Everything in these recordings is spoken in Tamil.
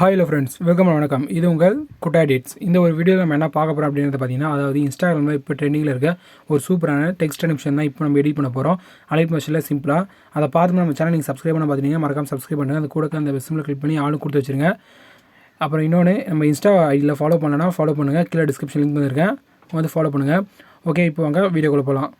ஹாய் ஹலோ ஃப்ரெண்ட்ஸ், வெல்கம் வணக்கம். இது உங்கள் குட்டா editz. இந்த ஒரு வீடியோவில் நம்ம என்ன பார்க்க போகிறோம் அப்படின்றத பார்த்தீங்கன்னா, அதாவது இன்ஸ்டாகிராமில் இப்போ ட்ரெண்டிங்கில் இருக்க ஒரு சூப்பரான டெக்ஸ்ட் அனிமேஷன் தான் இப்போ நம்ம எடிட் பண்ண போகிறோம். அலைட் மோஷனில் சிம்பிளாக அதை பார்த்து நம்ம சேனல் நீங்கள் சப்ஸ்கிரைப் பண்ண பார்த்தீங்கன்னா மறக்காம சப்ஸ்கிரைப் பண்ணுங்கள். அந்த கூட அந்த சிம்மில் கிளிக் பண்ணி ஆளும் கொடுத்து வச்சுருங்க. அப்புறம் இன்னொன்று, நம்ம இன்ஸ்டா ஐடியில் ஃபாலோ பண்ணனா ஃபாலோ பண்ணுங்கள். கீழே டிஸ்கிரிப்ஷன் லிங்க் வந்துருக்கேன், வந்து ஃபாலோ பண்ணுங்கள். ஓகே, இப்போ வாங்க வீடியோக்குள்ளே போகலாம்.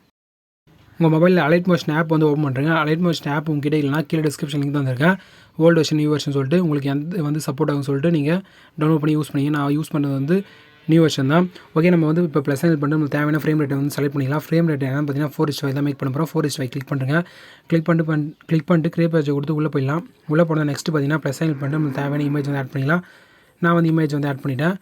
உங்கள் மொபைலில் அலைட் மோஷன் ஆப் வந்து ஓப்பன் பண்ணுறேங்க. அலைட் மோஷன் ஆப் உங்ககிட்ட இல்லைனா கீழே டிஸ்கிரிப்ஷன் லிங்க் வந்திருக்கேன். ஓல்டு வெர்ஷன் நியூ வெர்ஷன் சொல்லிட்டு உங்களுக்கு எந்த வந்து சப்போர்ட் ஆகும்னு சொல்லிட்டு நீங்கள் டவுன்லோட் பண்ணி யூஸ் பண்ணிங்க. நான் யூஸ் பண்ணுறது வந்து நியூ வெர்ஷன் தான். ஓகே, நம்ம வந்து இப்போ ப்ளஸ் பண்ணிட்டு நம்மளுக்கு தேவையான ஃப்ரேம் ரேட்டை வந்து செலக்ட் பண்ணிக்கலாம். ஃப்ரேம் ரேட் என்னன்னு பார்த்தீங்கன்னா 4:5 தான் மேக் பண்ண போகிறோம். 4:5 கிளிக் பண்ணுறேங்க. கிளிக் பண்ணிட்டு கிரியேட் பேஜை கொடுத்து உள்ளே போயிடலாம். உள்ளே போனால் நெக்ஸ்ட்டு பார்த்தீங்கன்னா ப்ளஸ் பண்ணிட்டு நம்மளுக்கு தேவையான இமேஜ் வந்து ஆட் பண்ணிக்கலாம். நான் வந்து இமேஜ் வந்து ஆட் பண்ணிட்டேன்.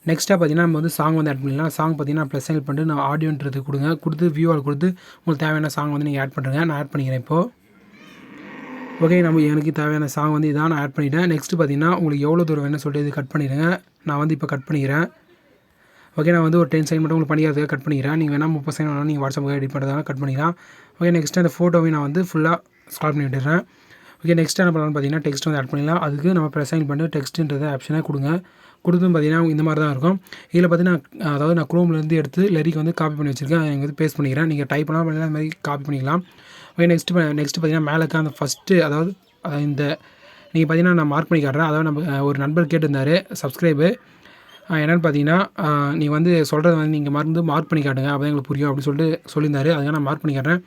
நெக்ஸ்ட்டாக பார்த்தீங்கன்னா நம்ம வந்து சாங் வந்து ஆட் பண்ணிடலாம். சாங் பார்த்தீங்கன்னா ப்ளஸ் சைன் பண்ணிட்டு நான் ஆடியோன்றது கொடுத்து வியூவால் கொடுத்து உங்களுக்கு தேவையான சாங் வந்து நீங்கள் ஆட் பண்ணுறேங்க. நான் ஆட் பண்ணிக்கிறேன் இப்போது. ஓகே, எனக்கு தேவையான சாங் வந்து இதான் நான் ஆட் பண்ணிவிட்டேன். நெக்ஸ்ட்டு பார்த்தீங்கன்னா உங்களுக்கு எவ்வளோ தூரம் வேணும்னு சொல்லிட்டு இது கட் பண்ணிடுங்க. நான் வந்து இப்போ கட் பண்ணிக்கிறேன். ஓகே, நான் வந்து ஒரு 10 செகண்ட் மட்டும் உங்களுக்கு பண்ணிக்கிறதுக்காக கட் பண்ணிக்கிறேன். நீங்கள் வேணால் 30 செகண்ட் வேணாலும் நீங்கள் வாட்ஸ்அப்புக்கு எடிட் பண்ணுறதால கட் பண்ணிக்கலாம். ஓகே, நெக்ஸ்ட்டு அந்த ஃபோட்டோவையும் நான் வந்து ஃபுல்லாக ஸ்க்ரால் பண்ணி விட்டுறேன். ஓகே, நெக்ஸ்ட் என்ன பண்ணலாம்னு பார்த்தீங்கன்னா டெக்ஸ்ட் வந்து ஆட் பண்ணிடலாம். அதுக்கு நம்ம ப்ரெஸ் பண்ணிட்டு டெக்ஸ்ட்டுன்றதை ஆப்ஷனாக கொடுத்தும் பார்த்தீங்கன்னா இந்த மாதிரி தான் இருக்கும். இதில் பார்த்தீங்கன்னா அதாவது நான் குரோம்லேருந்து எடுத்து லிரிக் வந்து காப்பி பண்ணி வச்சுருக்கேன். அதை வந்து பேஸ்ட் பண்ணிக்கிறேன். நீங்கள் டைப் பண்ணால் அந்த மாதிரி காப்பி பண்ணிக்கலாம். ஓகே, நெக்ஸ்ட்டு பார்த்தீங்கன்னா மேலே இருக்க அந்த ஃபஸ்ட்டு அதாவது இந்த நீங்கள் பார்த்தீங்கன்னா நான் மார்க் பண்ணி காட்டுறேன். அதாவது நம்ம ஒரு நண்பர் கேட்டிருந்தார் சப்ஸ்கிரைபு என்னென்னு பார்த்தீங்கன்னா, நீ வந்து சொல்கிறத வந்து நீங்கள் மார்க் பண்ணி காட்டுங்க, அப்போ தான் எங்களுக்கு புரியும் அப்படின்னு சொல்லியிருந்தார். அதுக்காக நான் மார்க் பண்ணி காட்டுறேன்.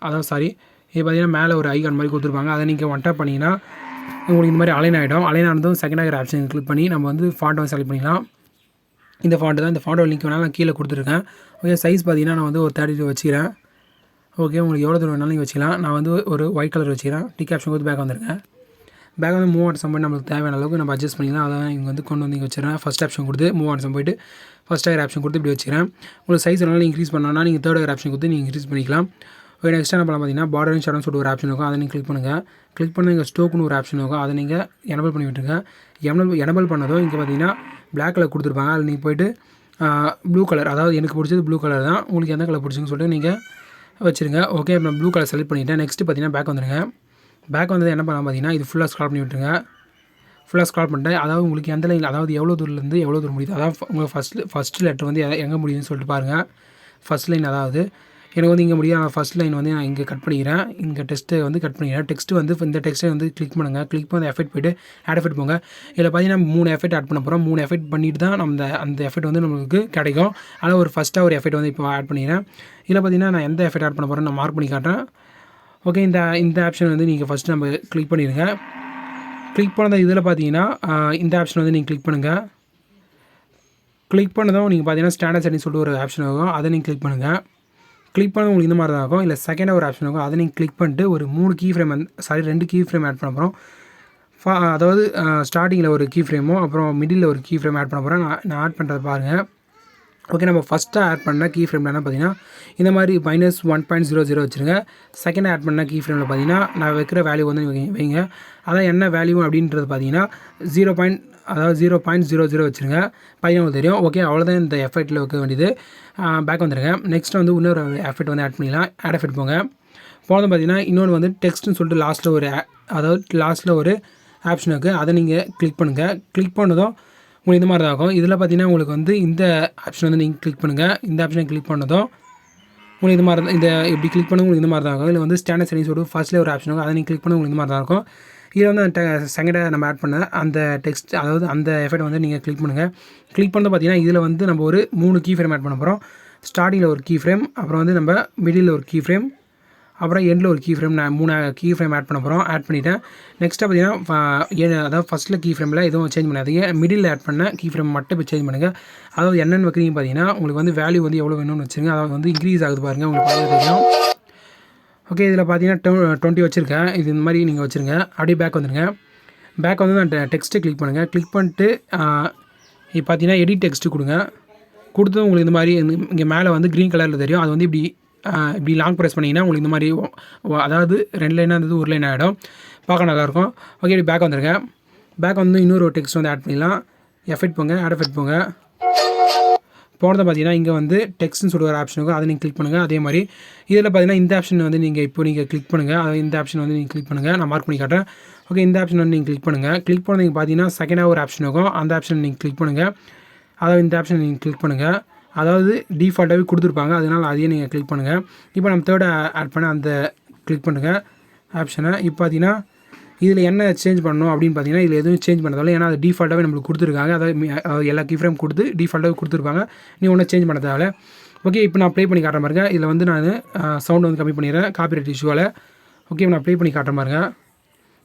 அதாவது சாரி, இது பார்த்தீங்கன்னா மேலே ஒரு ஐகான் மாதிரி கொடுத்துருப்பாங்க. அதை நீங்கள் ஒன் டேப் பண்ணிங்கன்னா உங்களுக்கு இந்த மாதிரி அலைன் ஆகிடும். அலைன் ஆனதும் செகண்ட் ஆகிற ஆப்ஷன் கிளிக் பண்ணி நம்ம வந்து ஃபாண்ட் வந்து செலக்ட் பண்ணிக்கலாம். இந்த ஃபாண்ட் தான். இந்த ஃபாண்டோட லிங்க் வேணாலும் நான் கீழே கொடுத்துருக்கேன். ஓகே, சைஸ் பார்த்தீங்கன்னா நான் வந்து ஒரு 32 வச்சுக்கிறேன். ஓகே, உங்களுக்கு எவ்வளோ தூரம் வேணாலும் நீங்கள் வச்சுக்கலாம். நான் வந்து ஒரு ஒயிட் கலர் வச்சுக்கிறேன். டிக் ஆப்ஷன் கொடுத்து பேக் வந்துருக்கேன். பேக் வந்து மூவ் ஆன் சம் பண்ணி நம்மளுக்கு தேவையான அளவுக்கு நம்ம அட்ஜஸ்ட் பண்ணிக்கலாம். அதான் இங்கே வந்து கொண்டு வந்து இங்கே வச்சுருக்கேன். ஃபஸ்ட் ஆப்ஷன் கொடுத்து மூவ் ஆன் சம் போய்ட்டு ஃபஸ்ட் ஆகிற ஆப்ஷன் கொடுத்து இப்படி வச்சுக்கிறேன். உங்களுக்கு சைஸ் வேணாலும் இன்க்ரீஸ் பண்ணோன்னா நீங்கள் தேர்ட் ஆகிற ஆப்ஷன் கொடுத்து நீங்கள் இன்க்ரீஸ் பண்ணிக்கலாம். ஓகே, நெக்ஸ்ட் என்ன பண்ணலாம் பார்த்தீங்கன்னா பார்டர் அண்ட் ஷேடோன்னு சொல்லிட்டு ஒரு ஆப்ஷன் இருக்கும். அதை நீங்கள் கிளிக் பண்ணுங்கள். கிளிக் பண்ணி இங்கே ஸ்டோக்குன்னு ஒரு ஆப்ஷன் இருக்கும். அதை நீங்கள் எனபிள் பண்ணி விட்டுருங்க. எனபிள் பண்ணதும் இங்கே பார்த்தீங்கன்னா பிளாக் கலர் கொடுத்துருப்பாங்க. அதில் நீங்கள் போய்ட்டு ப்ளூ கலர், அதாவது எனக்கு பிடிச்சது ப்ளூ கலர் தான். உங்களுக்கு எந்த கலர் பிடிச்சின்னு சொல்லிட்டு நீங்கள் வச்சுருங்க. ஓகே, இப்போ நான் ப்ளூ கலர் செலக்ட் பண்ணிவிட்டேன். நெக்ஸ்ட்டு பார்த்தீங்கன்னா பேக் வந்துடுங்க. பேக் வந்தது என்ன பண்ணலாம் பார்த்தீங்கன்னா இது ஃபுல்லாக ஸ்க்ரால் பண்ணி விட்டுருங்க. ஃபுல்லாக ஸ்க்ரால் பண்ணிட்டேன். அதாவது உங்களுக்கு எந்த லைன், அதாவது எவ்வளோ தூரத்துலேருந்து எவ்வளோ தூரம் முடியுது, அதாவது உங்களுக்கு ஃபஸ்ட்டு லெட்டர் வந்து எங்கே முடியுதுன்னு சொல்லிட்டு பாருங்கள். ஃபஸ்ட் லைன் அதாவது எனக்கு வந்து இங்கே முடியும். நான் ஃபஸ்ட் லைன் வந்து நான் இங்கே கட் பண்ணிக்கிறேன். இங்கே டெக்ஸ்ட்டு வந்து கட் பண்ணிக்கிறேன். டெக்ஸ்ட்டு வந்து இந்த டெக்ஸ்ட்டை வந்து கிளிக் பண்ணுங்கள். கிளிக் பண்ணி எஃபெக்ட் போய்ட்டு ஆட் எஃபெக்ட் போங்க. இதில் பார்த்தீங்கன்னா 3 எஃபெக்ட் ஆட் பண்ண போகிறோம். 3 எஃபெக்ட் பண்ணிட்டு தான் அந்த எஃபெக்ட் வந்து நம்மளுக்கு கிடைக்கும். ஆனால் ஒரு ஃபஸ்ட்டாக ஒரு எஃபெக்ட் வந்து இப்போ ஆட் பண்ணிக்கிறேன். இதில் பார்த்தீங்கன்னா நான் எந்த எஃபெக்ட் ஆட் பண்ண போகிறேன் நான் மார்க் பண்ணி காட்டுறேன். ஓகே, இந்த ஆப்ஷன் வந்து நீங்கள் ஃபஸ்ட்டு நம்ம கிளிக் பண்ணிடுங்க. கிளிக் பண்ணது இதில் பார்த்தீங்கன்னா இந்த ஆப்ஷன் வந்து நீங்கள் கிளிக் பண்ணுங்கள். கிளிக் பண்ணதும் நீங்கள் பார்த்தீங்கன்னா ஸ்டாண்டர்ட் செட்டிங் சொல்லிட்டு ஒரு ஆப்ஷன் ஆகும். அதை நீங்கள் கிளிக் பண்ணுங்கள். கிளிக் பண்ண உங்களுக்கு இந்த மாதிரி தான் இருக்கும். இல்லை செகண்டாக ஒரு ஆப்ஷன் இருக்கும். அதை நீங்கள் கிளிக் பண்ணிட்டு ஒரு 2 கீ ஃப்ரேம் ஆட் பண்ண போகிறோம். அதாவது ஸ்டார்டிங்கில் ஒரு கீ ஃப்ரேமும் அப்புறம் மிடில் ஒரு கீ ஃப்ரேம் ஆட் பண்ண போகிறேன். நான் ஆட் பண்ணுறதை பாருங்கள். ஓகே, நம்ம ஃபஸ்ட்டாக ஆட் பண்ண கீ ஃப்ரேமில் என்ன பார்த்தீங்கன்னா இந்த மாதிரி -1.00 வச்சுருங்க. செகண்ட் ஆட் பண்ண கீ ஃப்ரேமில் பார்த்தீங்கன்னா நான் வைக்கிற வேல்யூ வந்து வைங்க. அதான் என்ன வேல்யூ அப்படின்றது பார்த்தீங்கன்னா 0.00 வச்சுருங்க. உங்களுக்கு தெரியும். ஓகே, அவ்வளோதான் இந்த எஃபெக்ட்டில் வைக்க வேண்டியது. பேக் வந்துடுங்க. நெக்ஸ்ட் வந்து இன்னொரு எஃபெக்ட் வந்து ஆட் பண்ணிக்கலாம். ஆட் எஃபெக்ட் போனது பார்த்தீங்கன்னா இன்னொன்று வந்து டெக்ஸ்ட்னு சொல்லிட்டு லாஸ்ட்டில் ஒரு ஆப்ஷன் இருக்குது. அதை நீங்கள் கிளிக் பண்ணுங்கள். கிளிக் பண்ணதும் உங்களுக்கு இந்த மாதிரி தான் ஆகும். இதில் பார்த்தீங்கன்னா உங்களுக்கு வந்து இந்த ஆப்ஷன் வந்து நீங்கள் கிளிக் பண்ணுங்கள். இந்த ஆப்ஷனை கிளிக் பண்ணதும் உங்களுக்கு இந்த மாதிரி தான், இப்படி கிளிக் பண்ண உங்களுக்கு இந்த மாதிரி தான் இருக்கும். இதில் வந்து ஸ்டாண்டர்ட் செட்டிங்ஸ் சொல்லிட்டு ஃபஸ்ட்டில் ஒரு ஆப்ஷன் இருக்கும். அதை நீங்கள் கிளிக் பண்ண உங்களுக்கு இந்த மாதிரி தான் இருக்கும். இதை வந்து செகண்டாக நம்ம ஆட் பண்ண அந்த டெக்ஸ்ட், அதாவது அந்த எஃபெக்ட் வந்து நீங்கள் கிளிக் பண்ணுங்கள். கிளிக் பண்ணது பார்த்தீங்கன்னா இதில் வந்து நம்ம ஒரு 3 கீ ஃப்ரேம் ஆட் பண்ண போகிறோம். ஸ்டார்டிங்கில் ஒரு கீ ஃப்ரேம், அப்புறம் வந்து நம்ம மிடில் ஒரு கீ ஃப்ரேம், அப்புறம் எண்டில் ஒரு கீ ஃப்ரேம். நான் 3 கீ ஃப்ரேம் ஆட் பண்ண போகிறோம். ஆட் பண்ணிவிட்டேன். நெக்ஸ்ட்டாக பார்த்தீங்கன்னா அதாவது ஃபஸ்ட்டில் கீ ஃப்ரேமில் எதுவும் சேஞ்ச் பண்ணாதீங்க. மிடில் ஆட் பண்ண கீ ஃப்ரேம் மட்டும் இப்போ சேஞ்ச் பண்ணுங்கள். அதாவது என்னென்னு வைக்கிறீங்க பார்த்தீங்கன்னா உங்களுக்கு வந்து வேல்யூ வந்து எவ்வளோ வேணும்னு வச்சுருங்க. அதாவது வந்து இன்க்ரீஸ் ஆகுது பாருங்கள், உங்களுக்கு பார்த்து தெரியும். ஓகே, இதில் பார்த்தீங்கன்னா 20 வச்சுருக்கேன். இது இந்த மாதிரி நீங்கள் வச்சுருங்க. அப்படியே பேக் வந்துடுங்க. பேக் வந்து நான் டெக்ஸ்ட்டு கிளிக் பண்ணுங்கள். கிளிக் பண்ணிட்டு இப்போ பார்த்தீங்கன்னா எடிட் டெக்ஸ்ட்டு கொடுத்து உங்களுக்கு இந்த மாதிரி இங்கே மேலே வந்து க்ரீன் கலரில் தெரியும். அது வந்து இப்படி லாங் ப்ரெஸ் பண்ணிங்கன்னா உங்களுக்கு இந்த மாதிரி அதாவது 2 லைனாக இருந்தது ஒரு லைன் ஆகிடும். பார்க்க நல்லாயிருக்கும். ஓகே, இப்படி பேக் வந்துடுங்க. பேக் வந்து இன்னொரு டெக்ஸ்ட் வந்து ஆட் பண்ணிடலாம். எஃபெக்ட் போங்க, ஆட் எஃபெக்ட் போங்க. போனதை பார்த்தீங்கன்னா இங்கே வந்து டெக்ஸ்ட்னு சொல்லிட்டு ஒரு ஆப்ஷன் இருக்கும். அதை நீங்கள் கிளிக் பண்ணுங்கள். அதே மாதிரி இதில் பார்த்தீங்கன்னா இந்த ஆப்ஷன் வந்து நீங்கள் கிளிக் பண்ணுங்கள். இந்த ஆப்ஷன் வந்து நீங்கள் கிளிக் பண்ணுங்கள். நான் மார்க் பண்ணி காட்டுறேன். ஓகே, இந்த ஆப்ஷன் வந்து நீங்கள் கிளிக் பண்ணுங்கள். கிளிக் பண்ணி பார்த்தீங்கன்னா செகண்டாக ஒரு ஆப்ஷன் இருக்கும். அந்த ஆப்ஷன் நீங்கள் கிளிக் பண்ணுங்கள். அதாவது இந்த ஆப்ஷன் நீங்கள் கிளிக் பண்ணுங்கள். அதாவது டிஃபால்ட்டாகவே கொடுத்துருப்பாங்க, அதனால் அதையே நீங்கள் கிளிக் பண்ணுங்கள். இப்போ நம்ம தேர்ட் ஆட் பண்ண அந்த கிளிக் பண்ணுங்கள் ஆப்ஷனை. இப்போ பார்த்தீங்கன்னா இதில் என்ன சேஞ்ச் பண்ணணும் அப்படின்னு பார்த்தீங்கன்னா இதில் எதுவும் சேஞ்ச் பண்ணதால, ஏன்னா அது டிஃபால்ட்டாகவே நம்மளுக்கு கொடுத்துருக்காங்க. அதாவது எல்லா கீ ஃப்ரேம் கொடுத்து டிஃபால்ட்டாகவே கொடுத்துருப்பாங்க, நீ ஒன்றும் சேஞ்ச் பண்ணதால. ஓகே, இப்போ நான் ப்ளே பண்ணி காட்டுற பாருங்க. இதில் வந்து நான் சவுண்ட் வந்து கம்மி பண்ணிடுறேன் காப்பிரைட் இஷ்யூவால். ஓகே, நான் ப்ளே பண்ணி காட்டுற பாருங்க.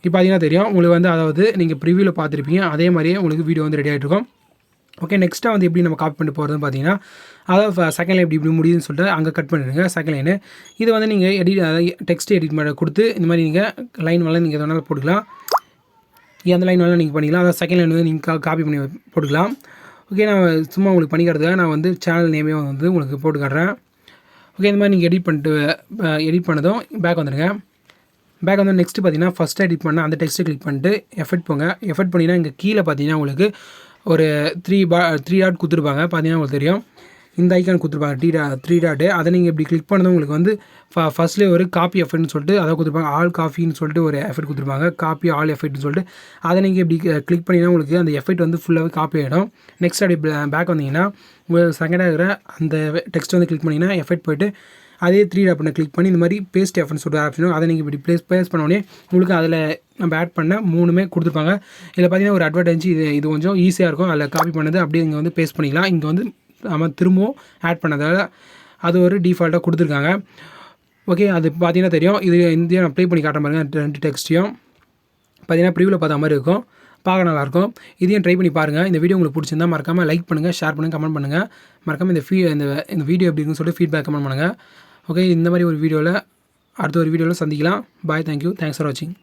இப்போ பார்த்தீங்கன்னா தெரியும் உங்களுக்கு வந்து, அதாவது நீங்கள் ப்ரிவியூவில் பார்த்துருப்பீங்க, அதே மாதிரியே உங்களுக்கு வீடியோ வந்து ரெடி ஆகிட்டு இருக்கும். ஓகே, நெக்ஸ்ட்டாக வந்து எப்படி நம்ம காப்பி பண்ணிட்டு போகிறதுன்னு பார்த்தீங்கன்னா, அதாவது செகண்ட் லைன் இப்படி முடியுதுன்னு சொல்லிட்டு அங்கே கட் பண்ணிடுங்க செகண்ட் லைனு. இது வந்து நீங்கள் அதாவது டெக்ஸ்ட் எடிட் பண்ண கொடுத்து இந்த மாதிரி நீங்கள் லைன் வேலை நீங்கள் எதனால போட்டுக்கலாம், எந்த லைன் வேலை நீங்கள் பண்ணிக்கலாம். அதாவது செகண்ட் லைன் வந்து நீங்கள் காப்பி பண்ணி போட்டுக்கலாம். ஓகே, நான் சும்மா உங்களுக்கு பண்ணி காட்டுறதுக்காக நான் வந்து சேனல் நேமே வந்து உங்களுக்கு போட்டு காட்டுறேன். ஓகே, இந்த மாதிரி நீங்கள் எடிட் பண்ணதும் பேக் வந்துடுங்க. பேக் வந்து நெக்ஸ்ட்டு பார்த்தீங்கன்னா ஃபஸ்ட்டு எடிட் பண்ண அந்த டெக்ஸ்ட்டை கிளிக் பண்ணிட்டு எஃபெக்ட் போங்க. எஃபெக்ட் பண்ணிங்கன்னா இங்கே கீழே பார்த்தீங்கன்னா உங்களுக்கு ஒரு 3 டாட் கொடுத்துருப்பாங்க. பார்த்தீங்கன்னா உங்களுக்கு தெரியும், இந்த ஐக்கான் கொடுத்துருப்பாங்க 3 டாட்டு. அதை நீங்கள் இப்படி கிளிக் பண்ணதும் உங்களுக்கு வந்து ஃபஸ்ட்லேயே ஒரு காப்பி எஃபெக்ட்னு சொல்லிட்டு அதை கொடுத்துருப்பாங்க. ஆல் காஃபின்னு சொல்லிட்டு ஒரு எஃபெக்ட் கொடுத்துருப்பாங்க, காப்பி ஆல் எஃபெக்ட்னு சொல்லிட்டு. அதை நீங்கள் இப்படி கிளிக் பண்ணிங்கன்னா உங்களுக்கு அந்த எஃபெக்ட் வந்து ஃபுல்லாகவே காப்பி ஆகிடும். நெக்ஸ்ட் அப்படி பேக் வந்தீங்கன்னா உங்களுக்கு செகண்டாக இருக்கிற அந்த டெக்ஸ்ட் வந்து கிளிக் பண்ணிங்கன்னா எஃபெக்ட் போய்ட்டு அதே 3 டாட் பண்ண கிளிக் பண்ணி இந்த மாதிரி பேஸ்ட் எஃபெக்ட்னு சொல்லிட்டு ஆப்ஷனும் அதை நீங்கள் இப்படி பேஸ்ட் பண்ணோடனே உங்களுக்கு அதில் நம்ம ஆட் பண்ண 3மே கொடுத்துருப்பாங்க. இதில் பார்த்தீங்கன்னா ஒரு அட்வான்டேஜ் இது கொஞ்சம் ஈஸியாக இருக்கும். அதில் காப்பி பண்ணது அப்படியே இங்கே வந்து பேஸ்ட் பண்ணிக்கலாம். இங்கே வந்து நம்ம திரும்பவும் ஆட் பண்ணதால் அது ஒரு டிஃபால்ட்டாக கொடுத்துருக்காங்க. ஓகே, அது பார்த்தீங்கன்னா தெரியும். இது இந்தியா நான் ப்ளே பண்ணி காட்டுற பாருங்க. 2 டெக்ஸ்ட்டையும் பார்த்தீங்கன்னா ப்ரிவியூவில் பார்த்த மாதிரி இருக்கும், பார்க்க நல்லாயிருக்கும். இதையும் ட்ரை பண்ணி பாருங்கள். இந்த வீடியோ உங்களுக்கு பிடிச்சிருந்தா மறக்காமல் லைக் பண்ணுங்கள், ஷேர் பண்ணுங்கள், கமெண்ட் பண்ணுங்கள். மறக்காமல் இந்த வீடியோ எப்படி இருக்குன்னு சொல்லிட்டு ஃபீட்பேக் கமெண்ட் பண்ணுங்கள். ஓகே, இந்த மாதிரி ஒரு வீடியோவில் அடுத்த ஒரு வீடியோவில் சந்திக்கலாம். பாய், தேங்க்யூ, தேங்க்ஸ் ஃபார் வாட்சிங்.